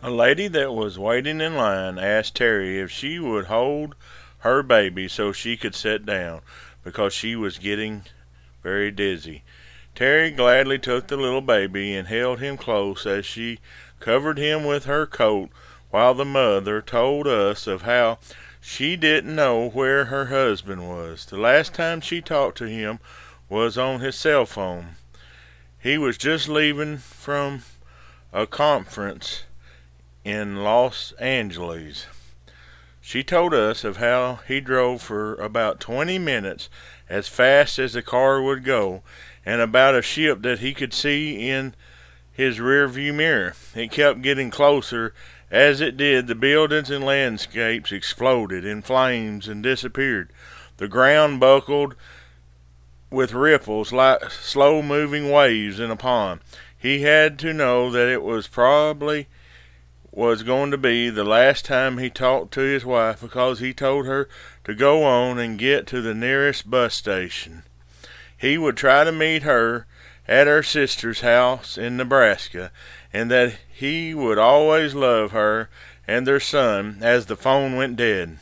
A lady that was waiting in line asked Terry if she would hold her baby so she could sit down, because she was getting very dizzy. Terry gladly took the little baby and held him close as she covered him with her coat, while the mother told us of how she didn't know where her husband was. The last time she talked to him was on his cell phone. He was just leaving from a conference in Los Angeles. She told us of how he drove for about 20 minutes as fast as the car would go, and about a ship that he could see in his rearview mirror. It kept getting closer. As it did, the buildings and landscapes exploded in flames and disappeared. The ground buckled with ripples like slow-moving waves in a pond. He had to know that it was probably was going to be the last time he talked to his wife, because he told her to go on and get to the nearest bus station. He would try to meet her at her sister's house in Nebraska, and that he would always love her and their son. As the phone went dead,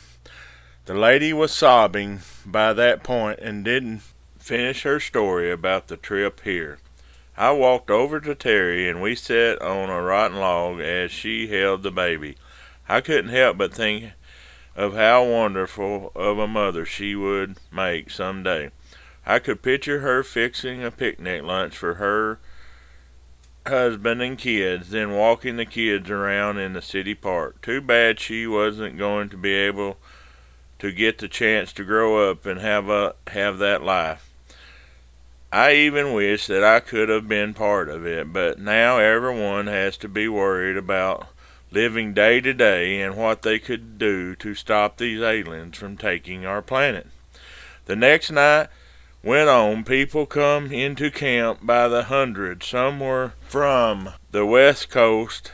the lady was sobbing by that point and didn't finish her story about the trip here. I walked over to Terry and we sat on a rotten log as she held the baby. I couldn't help but think of how wonderful of a mother she would make some day. I could picture her fixing a picnic lunch for her husband and kids, then walking the kids around in the city park. Too bad she wasn't going to be able to get the chance to grow up and have that life. I even wish that I could have been part of it, but now everyone has to be worried about living day to day and what they could do to stop these aliens from taking our planet. The next night went on. People come into camp by the hundred. Some were from the west coast,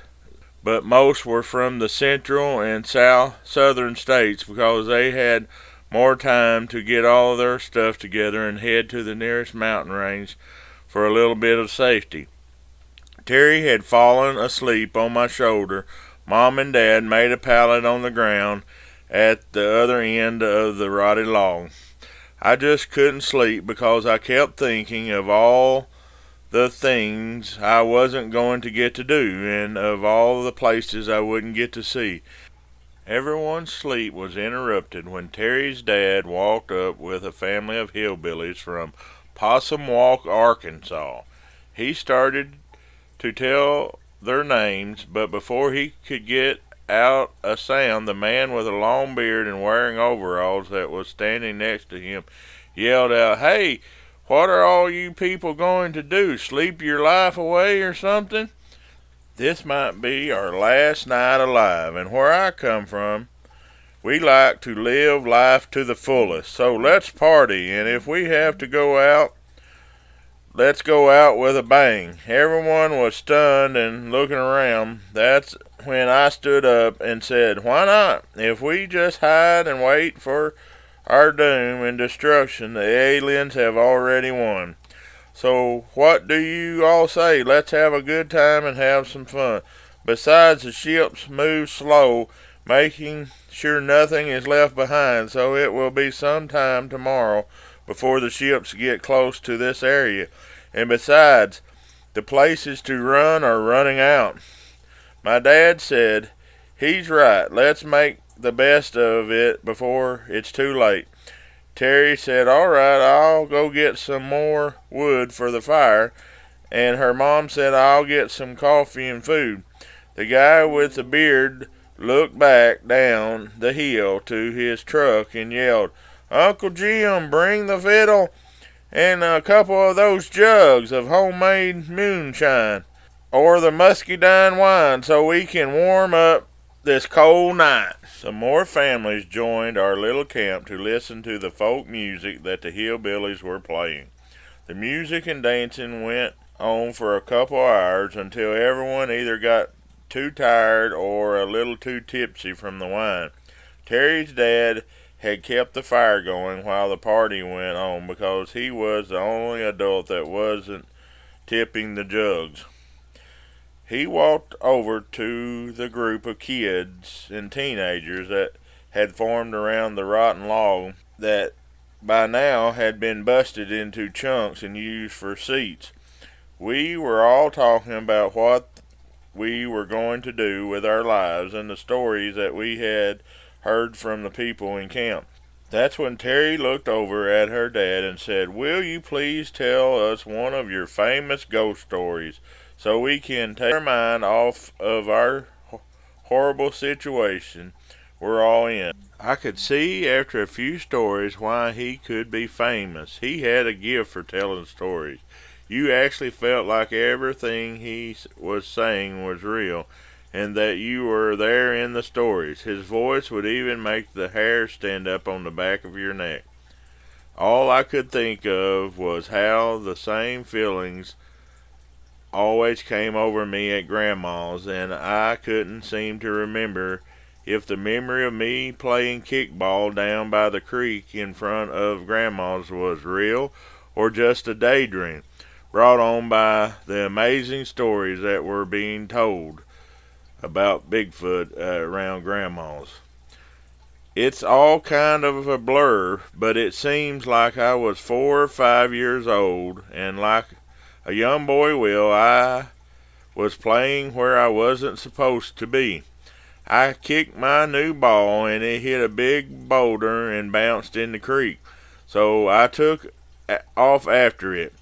but most were from the central and southern states, because they had more time to get all their stuff together and head to the nearest mountain range for a little bit of safety. Terry had fallen asleep on my shoulder. Mom and Dad made a pallet on the ground at the other end of the rotted log. I just couldn't sleep because I kept thinking of all the things I wasn't going to get to do, and of all the places I wouldn't get to see. Everyone's sleep was interrupted when Terry's dad walked up with a family of hillbillies from Possum Walk, Arkansas. He started to tell their names, but before he could get out a sound, the man with a long beard and wearing overalls that was standing next to him yelled out, "Hey, what are all you people going to do? Sleep your life away or something? This might be our last night alive, and where I come from, we like to live life to the fullest. So let's party, and if we have to go out, let's go out with a bang." Everyone was stunned and looking around. That's when I stood up and said, "Why not? If we just hide and wait for our doom and destruction, the aliens have already won. So what do you all say? Let's have a good time and have some fun. Besides, the ships move slow, making sure nothing is left behind, so it will be some time tomorrow before the ships get close to this area. And besides, the places to run are running out." My dad said, "He's right. Let's make the best of it before it's too late." Terry said, "All right, I'll go get some more wood for the fire." And her mom said, "I'll get some coffee and food." The guy with the beard looked back down the hill to his truck and yelled, "Uncle Jim, bring the fiddle and a couple of those jugs of homemade moonshine or the muscadine wine so we can warm up this cold night." Some more families joined our little camp to listen to the folk music that the hillbillies were playing. The music and dancing went on for a couple hours until everyone either got too tired or a little too tipsy from the wine. Terry's dad had kept the fire going while the party went on because he was the only adult that wasn't tipping the jugs. He walked over to the group of kids and teenagers that had formed around the rotten log that by now had been busted into chunks and used for seats. We were all talking about what we were going to do with our lives and the stories that we had heard from the people in camp. That's when Terry looked over at her dad and said, "Will you please tell us one of your famous ghost stories so we can take our mind off of our horrible situation we're all in?" I could see after a few stories why he could be famous. He had a gift for telling stories. You actually felt like everything he was saying was real and that you were there in the stories. His voice would even make the hair stand up on the back of your neck. All I could think of was how the same feelings always came over me at Grandma's, and I couldn't seem to remember if the memory of me playing kickball down by the creek in front of Grandma's was real or just a daydream brought on by the amazing stories that were being told about Bigfoot around Grandma's. It's all kind of a blur, but it seems like I was 4 or 5 years old, and like a young boy will, I was playing where I wasn't supposed to be. I kicked my new ball, and it hit a big boulder and bounced in the creek, so I took off after it.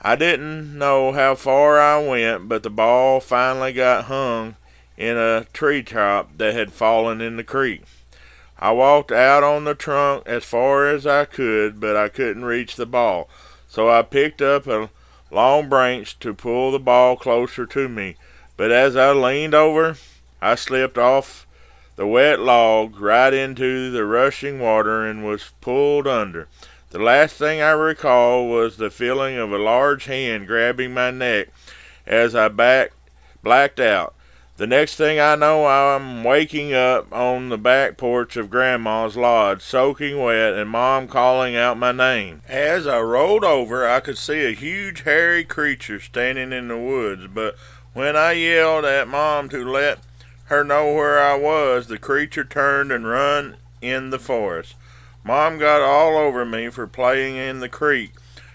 I didn't know how far I went, but the ball finally got hung in a treetop that had fallen in the creek. I walked out on the trunk as far as I could, but I couldn't reach the ball, so I picked up a long branch to pull the ball closer to me. But as I leaned over, I slipped off the wet log right into the rushing water and was pulled under. The last thing I recall was the feeling of a large hand grabbing my neck as I blacked out. The next thing I know, I'm waking up on the back porch of Grandma's lodge, soaking wet, and Mom calling out my name. As I rolled over, I could see a huge hairy creature standing in the woods, but when I yelled at Mom to let her know where I was, the creature turned and run in the forest. Mom got all over me for playing in the creek.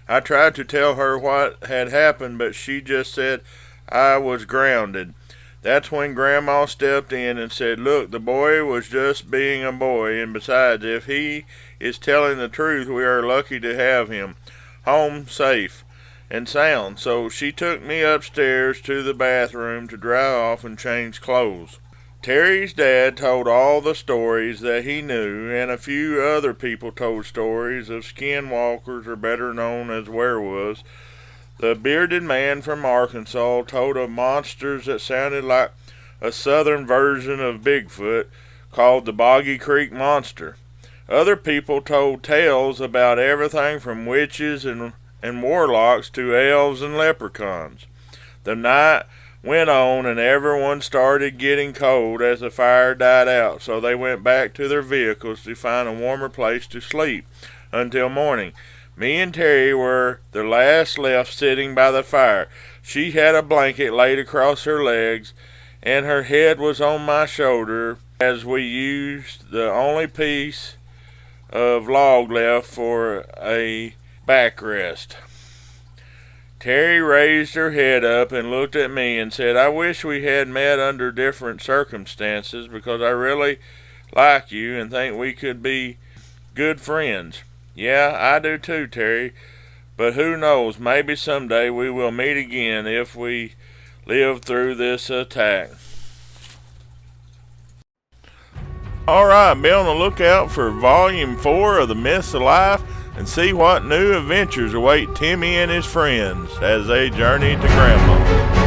I tried to tell her what had happened, but she just said I was grounded. That's when Grandma stepped in and said, "Look, the boy was just being a boy, and besides, if he is telling the truth, we are lucky to have him home safe and sound." So she took me upstairs to the bathroom to dry off and change clothes. Terry's dad told all the stories that he knew, and a few other people told stories of skinwalkers, or better known as werewolves. The bearded man from Arkansas told of monsters that sounded like a southern version of Bigfoot called the Boggy Creek Monster. Other people told tales about everything from witches and warlocks to elves and leprechauns. The night went on and everyone started getting cold as the fire died out, so they went back to their vehicles to find a warmer place to sleep until morning. Me and Terry were the last left sitting by the fire. She had a blanket laid across her legs, and her head was on my shoulder as we used the only piece of log left for a backrest. Terry raised her head up and looked at me and said, "I wish we had met under different circumstances, because I really like you and think we could be good friends." "Yeah, I do too, Terry. But who knows, maybe someday we will meet again if we live through this attack." Alright, be on the lookout for Volume 4 of The Myths of Life and see what new adventures await Timmy and his friends as they journey to Grandma.